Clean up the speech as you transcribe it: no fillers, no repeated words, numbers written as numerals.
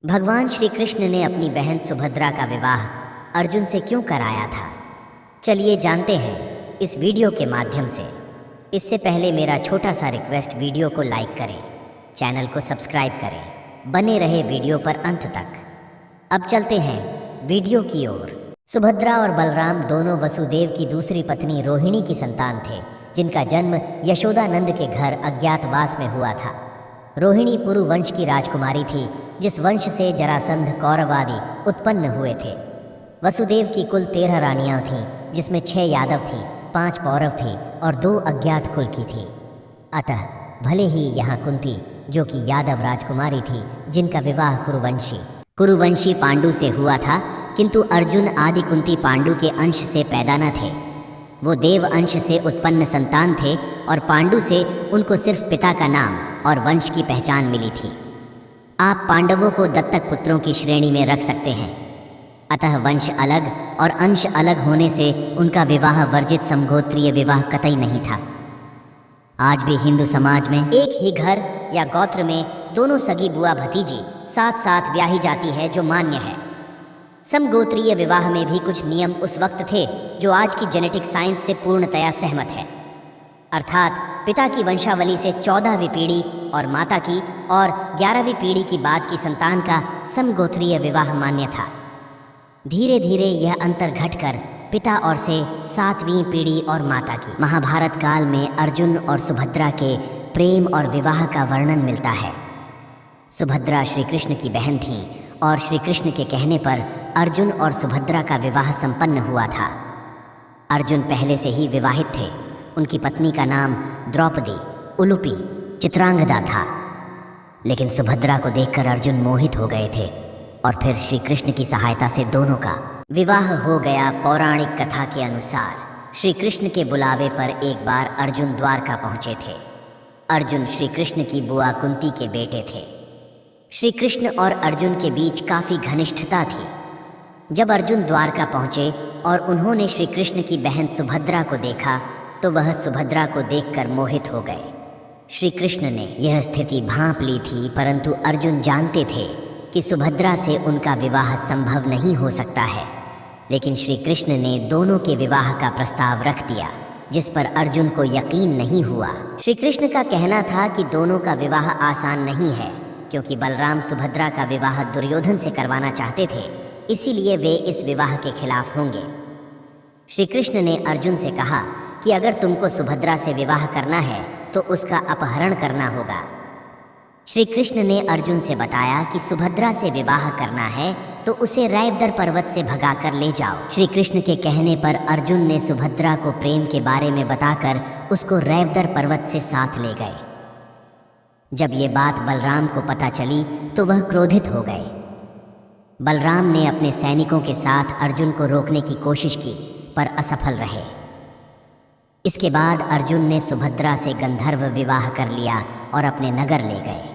भगवान श्री कृष्ण ने अपनी बहन सुभद्रा का विवाह अर्जुन से क्यों कराया था, चलिए जानते हैं इस वीडियो के माध्यम से। इससे पहले मेरा छोटा सा रिक्वेस्ट, वीडियो को लाइक करें, चैनल को सब्सक्राइब करें, बने रहे वीडियो पर अंत तक। अब चलते हैं वीडियो की ओर। सुभद्रा और बलराम दोनों वसुदेव की दूसरी पत्नी रोहिणी की संतान थे, जिनका जन्म यशोदानंद के घर अज्ञातवास में हुआ था। रोहिणी पुरु वंश की राजकुमारी थी, जिस वंश से जरासंध कौरव आदि उत्पन्न हुए थे। वसुदेव की कुल 13 रानियां थीं, जिसमें 6 यादव थीं, 5 पौरव थीं और 2 अज्ञात कुल की थीं। अतः भले ही यहाँ कुंती, जो कि यादव राजकुमारी थी, जिनका विवाह कुरुवंशी पांडु से हुआ था, किंतु अर्जुन आदि कुंती पांडु के अंश से पैदा न थे। वो देव अंश से उत्पन्न संतान थे और पांडु से उनको सिर्फ पिता का नाम और वंश की पहचान मिली थी। आप पांडवों को दत्तक पुत्रों की श्रेणी में रख सकते हैं। अतः वंश अलग और अंश अलग होने से उनका विवाह वर्जित समगोत्रीय विवाह कतई नहीं था। आज भी हिंदू समाज में एक ही घर या गोत्र में दोनों सगी बुआ भतीजी साथ साथ ब्याही जाती है, जो मान्य है। समगोत्रीय विवाह में भी कुछ नियम उस वक्त थे जो आज की जेनेटिक साइंस से पूर्णतया सहमत है। अर्थात पिता की वंशावली से 14वीं पीढ़ी और माता की और 11वीं पीढ़ी की बाद की संतान का समगोत्रीय विवाह मान्य था। धीरे धीरे यह अंतर घटकर पिता और से 7वीं पीढ़ी और माता की। महाभारत काल में अर्जुन और सुभद्रा के प्रेम और विवाह का वर्णन मिलता है। सुभद्रा श्री कृष्ण की बहन थीं और श्री कृष्ण के कहने पर अर्जुन और सुभद्रा का विवाह संपन्न हुआ था। अर्जुन पहले से ही विवाहित थे। उनकी पत्नी का नाम द्रौपदी उलूपी चित्रांगदा था। लेकिन सुभद्रा को देखकर अर्जुन मोहित हो गए थे और फिर श्री कृष्ण की सहायता से दोनों का विवाह हो गया। पौराणिक कथा के अनुसार श्री कृष्ण के बुलावे पर एक बार अर्जुन द्वारका पहुंचे थे। अर्जुन श्री कृष्ण की बुआ कुंती के बेटे थे। श्री कृष्ण और अर्जुन के बीच काफ़ी घनिष्ठता थी। जब अर्जुन द्वारका पहुँचे और उन्होंने श्री कृष्ण की बहन सुभद्रा को देखा, तो वह सुभद्रा को देखकर मोहित हो गए। श्री कृष्ण ने यह स्थिति भांप ली थी, परंतु अर्जुन जानते थे कि सुभद्रा से उनका विवाह संभव नहीं हो सकता है। लेकिन श्री कृष्ण ने दोनों के विवाह का प्रस्ताव रख दिया, जिस पर अर्जुन को यकीन नहीं हुआ। श्री कृष्ण का कहना था कि दोनों का विवाह आसान नहीं है, क्योंकि बलराम सुभद्रा का विवाह दुर्योधन से करवाना चाहते थे, इसीलिए वे इस विवाह के खिलाफ होंगे। श्री कृष्ण ने अर्जुन से कहा कि अगर तुमको सुभद्रा से विवाह करना है तो उसका अपहरण करना होगा। श्री कृष्ण ने अर्जुन से बताया कि सुभद्रा से विवाह करना है तो उसे रैवदर पर्वत से भगाकर ले जाओ। श्री कृष्ण के कहने पर अर्जुन ने सुभद्रा को प्रेम के बारे में बताकर उसको रैवदर पर्वत से साथ ले गए। जब ये बात बलराम को पता चली तो वह क्रोधित हो गए। बलराम ने अपने सैनिकों के साथ अर्जुन को रोकने की कोशिश की, पर असफल रहे। इसके बाद अर्जुन ने सुभद्रा से गंधर्व विवाह कर लिया और अपने नगर ले गए।